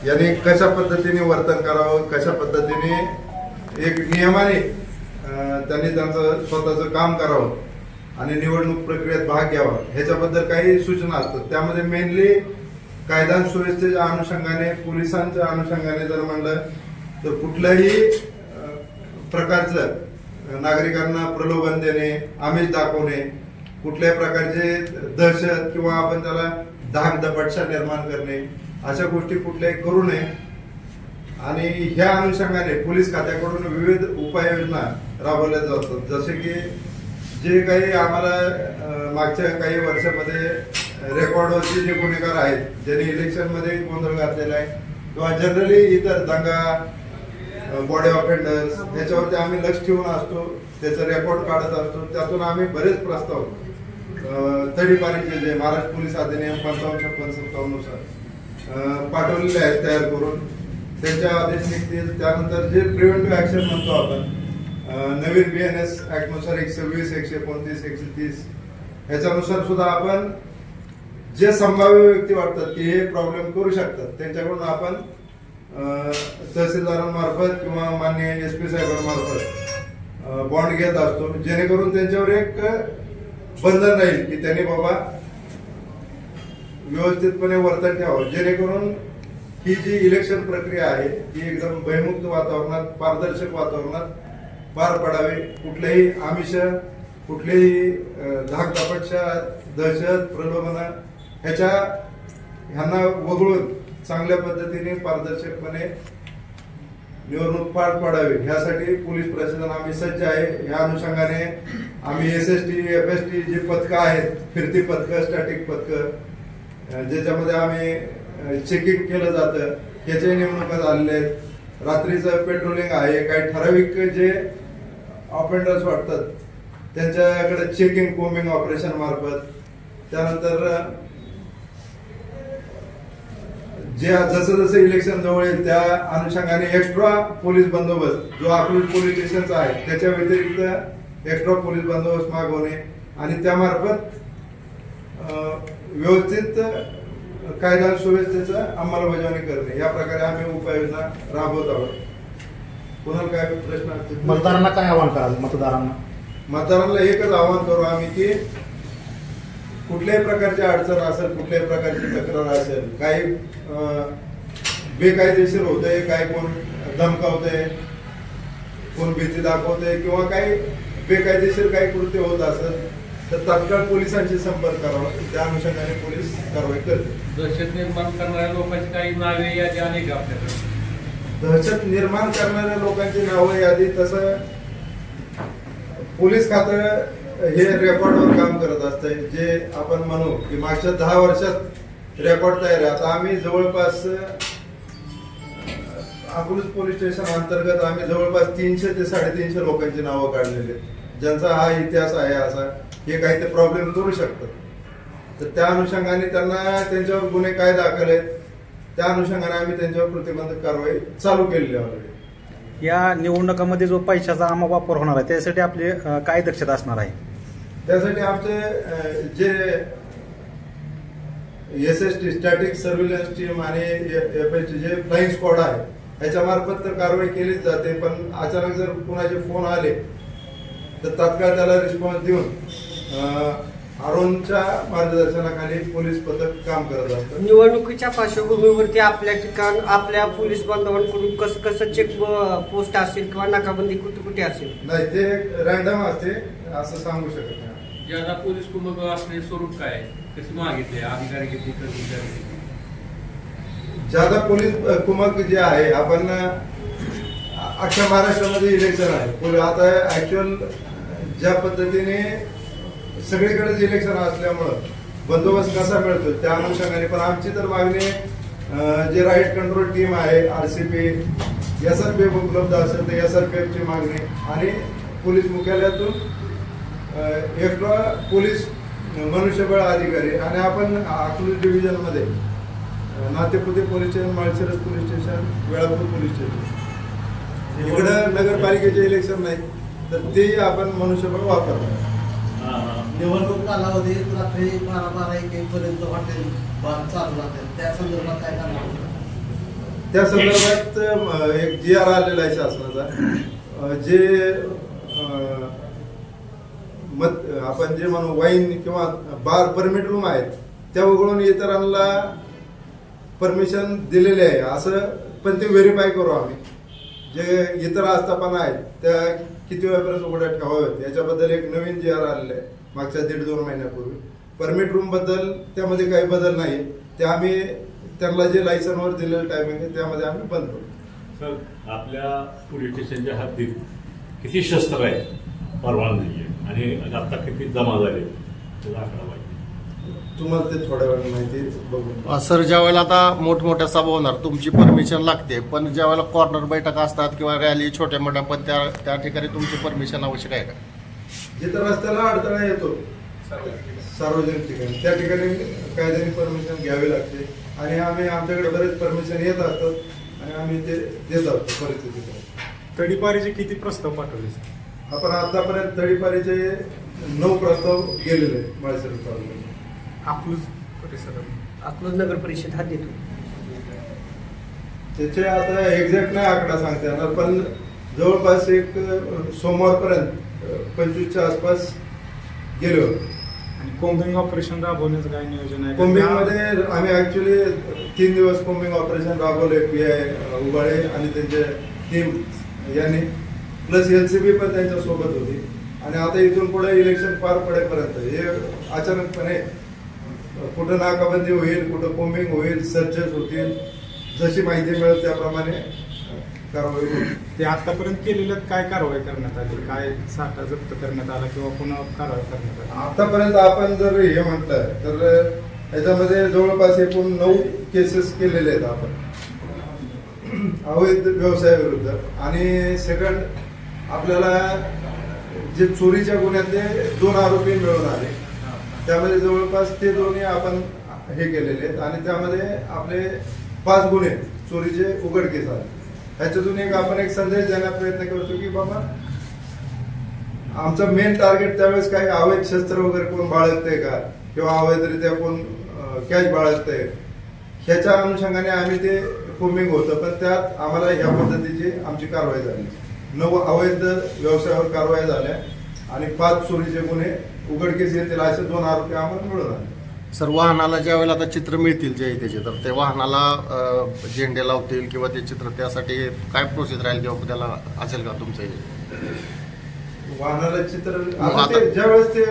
याने कशा पद्धतीने वर्तन करावं, कशा पद्धतीने एक नियमाने त्यांनी त्यांचं स्वतःचं काम करावं आणि निवडणूक प्रक्रियेत भाग घ्यावा ह्याच्याबद्दल काही सूचना असतात। त्यामध्ये मेनली कायदा सुव्यवस्थेच्या अनुषंगाने, पोलिसांच्या अनुषंगाने जर म्हणलं तर कुठल्याही प्रकारचं नागरिकांना प्रलोभन देणे, आमिष दाखवणे, कुठल्याही प्रकारचे दहशत किंवा आपण त्याला धाक दपटशा निर्माण करणे अशा गोष्टी कुठल्याही करू नये। आणि ह्या अनुषंगाने पोलीस खात्याकडून विविध उपाययोजना राबवल्या जातात। जसे की जे काही आम्हाला मागच्या काही वर्षामध्ये रेकॉर्डवरचे जे गुन्हेगार आहेत, ज्यांनी इलेक्शन मध्ये गोंधळ घातलेला आहे किंवा जनरली इतर दंगा, बॉडी ऑफेंडर्स याच्यावरती आम्ही लक्ष ठेवून असतो, त्याचा रेकॉर्ड काढत असतो। त्यातून आम्ही बरेच प्रस्ताव तडीपारीचे जे महाराष्ट्र पोलीस अधिनियम 55-56-57 नुसार पाठवलेले आहेत तयार करून, त्यांच्या आदेश निघतील। त्यानंतर जे प्रिव्हेंटिव्ह ऍक्शन म्हणतो आपण, नवीन BNS ऍक्ट नुसार 120, 129, 130 ह्याच्यानुसार सुद्धा आपण जे संभाव्य व्यक्ती वाटतात की हे प्रॉब्लेम करू शकतात त्यांच्याकडून आपण तहसीलदारांमार्फत किंवा माननीय SP साहेबांमार्फत बॉन्ड घेत असतो, जेणेकरून त्यांच्यावर एक बंधन राहील की त्यांनी बाबा व्यवस्थितपणे वर्तन ठेवावं, जेणेकरून ही जी इलेक्शन प्रक्रिया आहे ती एकदम भयमुक्त वातावरणात, पारदर्शक वातावरणात पार पडावे। कुठलेही आमिष, कुठलेही धाकधपटशा, दहशत, प्रलोभन ह्यांना वगळून चांगल्या पद्धतीने पारदर्शकपणे निवडणूक पार पाडावी ह्यासाठी पोलीस प्रशासन आम्ही सज्ज आहे। या अनुषंगाने आम्ही SST, FST जे पथकं आहेत, फिरती पथकं, स्टॅटिक पथकं, ज्याच्यामध्ये आम्ही चेकिंग केलं जातं, ह्याचे नेमणुका झालेल्या आहेत। रात्रीचं पेट्रोलिंग आहे, काही ठराविक जे ऑफेंडर्स वाटतात त्यांच्याकडे चेकिंग, कोमिंग ऑपरेशन मार्फत। त्यानंतर जसं जसं इलेक्शन जवळ येईल त्या अनुषंगाने एक्स्ट्रा पोलीस बंदोबस्त जो अकलूज पोलीस स्टेशनचा आहे त्याच्या व्यतिरिक्त एक्स्ट्रा पोलीस बंदोबस्त मागवणे आणि त्यामार्फत व्यवस्थित कायदा सुव्यवस्थेचा अंमलबजावणी करणे, या प्रकारे आम्ही उपाययोजना राबवत आहोत। कोणाला काय प्रश्न असतील? मतदारांना काय आवाहन कराल? मतदारांना एकच आवाहन करू आम्ही की कुठल्याही प्रकारची अडचण असेल, कुठल्याही प्रकारची तक्रार असेल, काही बेकायदेशीर होतंय, काय कोण धमकावतंय, कोण भीती दाखवतंय किंवा काही बेकायदेशीर काही कृत्य होत असेल तर तात्काळ पोलिसांशी संपर्क करावा, त्या अनुषंगाने पोलीस कारवाई करते। दहशत निर्माण करणाऱ्या लोकांची काही नावे यादी आली का आपल्याकडे? दहशत निर्माण करणाऱ्या लोकांची नावं यादी तसं पोलीस खातं हे रेकॉर्डवर काम करत असतंय। जे आपण म्हणू की मागच्या 10 वर्षात रेकॉर्ड तयार आहे। आता आम्ही जवळपास अकलूज पोलीस स्टेशन अंतर्गत आम्ही जवळपास 300 ते 350 लोकांची नावं काढलेली आहेत, ज्यांचा हा इतिहास आहे असा, हे काही ते प्रॉब्लेम करू शकतात। तर त्या अनुषंगाने त्यांना त्यांच्यावर गुन्हे काय दाखल आहेत त्या अनुषंगाने आम्ही त्यांच्यावर प्रतिबंधक कारवाई चालू केलेली आहे। या निवडणुकामध्ये जो पैशाचा वापर होणार आहे त्यासाठी आपली काय दक्षता असणार आहे? त्यासाठी आमचे जे SST स्टॅटिक सर्व्हिलन्स टीम आणि FST जे फ्लाइंग स्क्वॉड आहे ह्याच्या मार्फत तर कारवाई केलीच जाते, पण अचानक जर कुणाचे फोन आले तर तात्काळ त्याला रिस्पॉन्स देऊन अरुणच्या मार्गदर्शनाखाली पोलीस पथक काम करत असतं। निवडणुकीच्या पार्श्वभूमीवरती आपल्या ठिकाण आपल्या पोलीस बांधवांकडून कसं कसं चेक पोस्ट असेल किंवा नाकाबंदी कुठे कुठे असेल? नाही, ते रॅन्डम असते, असं सांगू शकत नाही। ज्यादा पोलीस कुमक असणे स्वरूप काय, कशी मागितले, अधिकारी किती, कर्मचारी किती? ज्यादा पोलीस कुमक जे आहे, आपण अख्ख्या महाराष्ट्रामध्ये इलेक्शन आहे, आता ऍक्च्युअल ज्या पद्धतीने सगळीकडेच इलेक्शन असल्यामुळं बंदोबस्त कसा मिळतो त्या अनुषंगाने पण आमची तर मागणी जे राईट कंट्रोल टीम आहे, RCP, SRPF उपलब्ध असेल तर SRPF ची मागणी आणि पोलीस मुख्यालयातून एक्स्ट्रा पोलीस मनुष्यबळ अधिकारी आणि आपण अकलूज डिव्हिजन मध्ये Natepute police station, Malshiras police station, Velapur police station, इकडं नगरपालिकेचे इलेक्शन नाही तर तेही आपण मनुष्यबळ वापरतो। निवडणूक कालावधीत रात्री 12-1 पर्यंत हॉटेल बार चालू राहते, त्या संदर्भात काय करणार? त्या संदर्भात एक GR आलेला आहे शासनाचा, जे आपण जे म्हणू वाईन किंवा बार परमिट रूम आहेत त्या वगळून इतरांना परमिशन दिलेले आहे असं, पण ते व्हेरीफाय करू आम्ही. जे इतर आस्थापना आहेत त्या किती वेळापर्यंत उघड्या ठेवाव्यात याच्याबद्दल एक नवीन GR आलेलं आहे मागच्या 1.5-2 महिन्यापूर्वी. परमिट रूम बद्दल त्यामध्ये काही बदल नाही, ते आम्ही त्यांना जे लायसनवर दिलेलं टायमिंग आहे त्यामध्ये आम्ही बंद करू. सर, आपल्या पोलीस स्टेशनच्या हद्दीत किती शस्त्र आहे परवानगी आहे आणि आता किती जमा झाले त्याचा आकडा पाहिजे. तुम्हाला ते थोड्या वेळ माहिती बघून. सर, ज्या वेळेला आता मोठमोठ्या सभा होणार तुमची परमिशन लागते, पण ज्या वेळेला कॉर्नर बैठक असतात किंवा रॅली छोट्या मोठ्या, पण त्या ठिकाणी तुमची परमिशन आवश्यक आहे का? जिथं रस्त्याला अडथळा येतो सार्वजनिक ठिकाणी त्या ठिकाणी कायद्याने परमिशन घ्यावी लागते आणि आम्ही आमच्याकडे बरेच परमिशन येत असतात आणि आम्ही ते देत असतो परिस्थितीकडे. तडीपारीचे किती प्रस्ताव पाठवले? आपण आतापर्यंत तडीपारीचे 9 प्रस्ताव गेलेले आहेत माळशिरस तालुक्यात. अकलूज नगर परिषद हात देतो. त्याचे आता एक्झॅक्ट नाही आकडा सांगता येणार, पण जवळपास एक सोमवारपर्यंत 25च्या आसपास गेले होते. आणि कोम्बिंग ऑपरेशन राबवण्याचं काय नियोजन आहे? कोम्बिंग मध्ये आम्ही ऍक्च्युली 3 दिवस कोम्बिंग ऑपरेशन राबवले. PI उबाळे आणि त्यांच्या टीम यांनी, प्लस LCB पण त्यांच्या सोबत होती. आणि आता इथून पुढे इलेक्शन पार पडेपर्यंत हे अचानकपणे कुठं नाकाबंदी होईल, कुठं कोम्बिंग होईल, सर्चेस होतील, जशी माहिती मिळेल त्याप्रमाणे कारवाई होईल. ते आतापर्यंत केलेल्या काय कारवाई करण्यात आली? काय साठा जप्त करण्यात आला किंवा पुन्हा कारवाई करण्यात आली? आतापर्यंत आपण जर हे म्हटलं तर याच्यामध्ये जवळपास एकूण 9 केसेस केलेले आहेत आपण अवैध व्यवसायाविरुद्ध. आणि सेकंड, आपल्याला जे चोरीच्या गुन्ह्यातले 2 आरोपी मिळून आले, त्यामध्ये जवळपास ते दोन्ही आपण हे केलेले आहेत. आणि त्यामध्ये आपले 5 गुन्हे चोरीचे उघडकीस आले. ह्याच्यातून आपण एक संदेश देण्याचा प्रयत्न करतो की बाबा आमचं मेन टार्गेट त्यावेळेस काही अवैध शस्त्र वगैरे कोण बाळगतंय का किंवा अवैधरित्या कोण कॅश बाळगतंय, ह्याच्या अनुषंगाने आम्ही ते कोम्बिंग होतं. पण त्यात आम्हाला ह्या पद्धतीची आमची कारवाई झाली. 9 अवैध व्यवसायावर कारवाई झाल्या आणि 5 चोरीचे गुन्हे उघडकीस येतील असे 2 आरोपी आम्हाला मिळून आले. सर, वाहनाला ज्या वेळेला आता चित्र मिळतील जे त्याचे, तर ते वाहनाला झेंडे लावतील किंवा ते चित्र, त्यासाठी काय प्रोसेस राहील किंवा त्याला असेल का तुमचं हे? वाहनाला चित्र ज्यावेळेस ते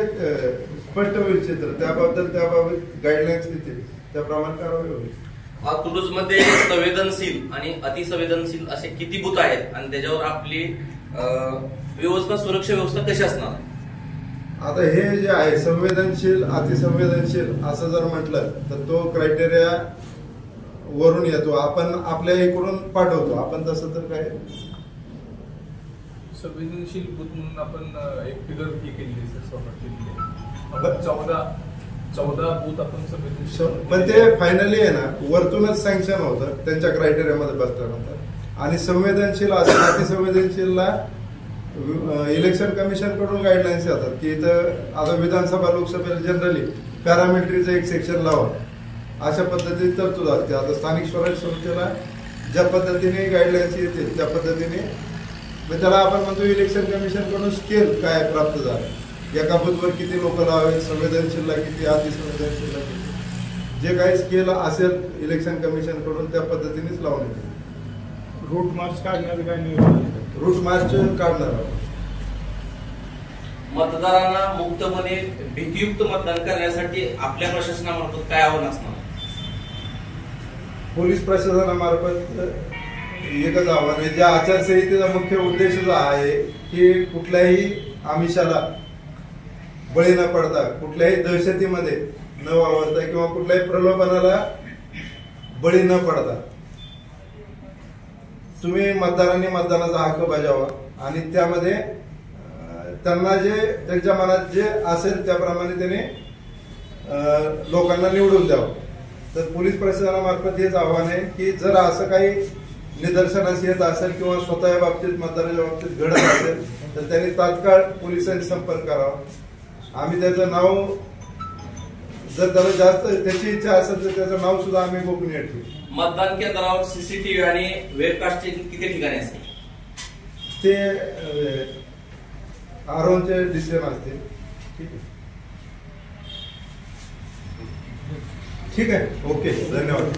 स्पष्ट होईल चित्र, त्याबाबत गाईडलाईन्स देतील, त्याप्रमाणे कारवाई होईल. अकलूजमध्ये संवेदनशील आणि अतिसंवेदनशील असे किती बूथ आहेत आणि त्याच्यावर आपली व्यवस्था, सुरक्षा व्यवस्था कशी असणार? आता हे जे आहे संवेदनशील, अतिसंवेदनशील असं जर म्हटलं तर तो क्रायटेरिया वरून येतो, आपण आपल्या इकडून पाठवतो. आपण तसं तर काय संवेदनशील बूथ म्हणून आपण एक फिगर केलेली आहे, 14 बूथ आपण संवेदनशील. पण ते फायनली आहे ना वरतूनच सँक्शन होतं त्यांच्या क्रायटेरियामध्ये बसल्यानंतर. आणि संवेदनशील असं अतिसंवेदनशीलला इलेक्शन कमिशन कडून गाईडलाईन्स येतात की इथं आता विधानसभा लोकसभेला जनरली पॅरामिलिटरीचं एक सेक्शन लावा, अशा पद्धतीने तरतूद असते. आता स्थानिक स्वराज्य संस्थेला ज्या पद्धतीने गाईडलाईन्स येतील त्या पद्धतीने त्याला आपण म्हणतो इलेक्शन कमिशन कडून स्केल काय प्राप्त झालं, एका बूथवर किती लोक लावावे, संवेदनशीलला किती, अतिसंवेदनशीलला किती, जे काही स्केल असेल इलेक्शन कमिशन कडून त्या पद्धतीनेच लावण्यात येईल. रूट मार्च काढण्याचं काय नियोजन? रूट मार्च काढणार आहोत. मतदारांना मुक्तपणे भीतीयुक्त मतदान करण्यासाठी आपल्या प्रशासनामार्फत काय आव्हान असणार? पोलीस प्रशासनामार्फत एकच आव्हान आहे, ज्या आचारसंहितेचा मुख्य उद्देश आहे की कुठल्याही आमिषाला बळी न पडता, कुठल्याही दहशतीमध्ये न वावरता किंवा कुठल्याही प्रलोभनाला बळी न पडता तुम्ही मतदारांनी मतदानाचा हक्क बजावा आणि त्यामध्ये त्यांना जे त्यांच्या मनात जे असेल त्याप्रमाणे त्यांनी लोकांना निवडून द्यावं. तर पोलीस प्रशासनामार्फत हेच आव्हान आहे की जर असं काही निदर्शनास येत असेल किंवा स्वतःच्या बाबतीत मतदाराच्या बाबतीत घडत असेल तर त्यांनी तात्काळ पोलिसांशी संपर्क करावा. आम्ही त्याचं नाव जर त्याला जास्त त्याची इच्छा असेल तर त्याचं नाव सुद्धा आम्ही गोपनीय ठेवू. मतदान केंद्रावर सीसीटीव्ही आणि वेबकास्टिंग किती ठिकाणी असेल? ते आरोनचे डिसिजन असते. ठीक आहे. ओके, धन्यवाद.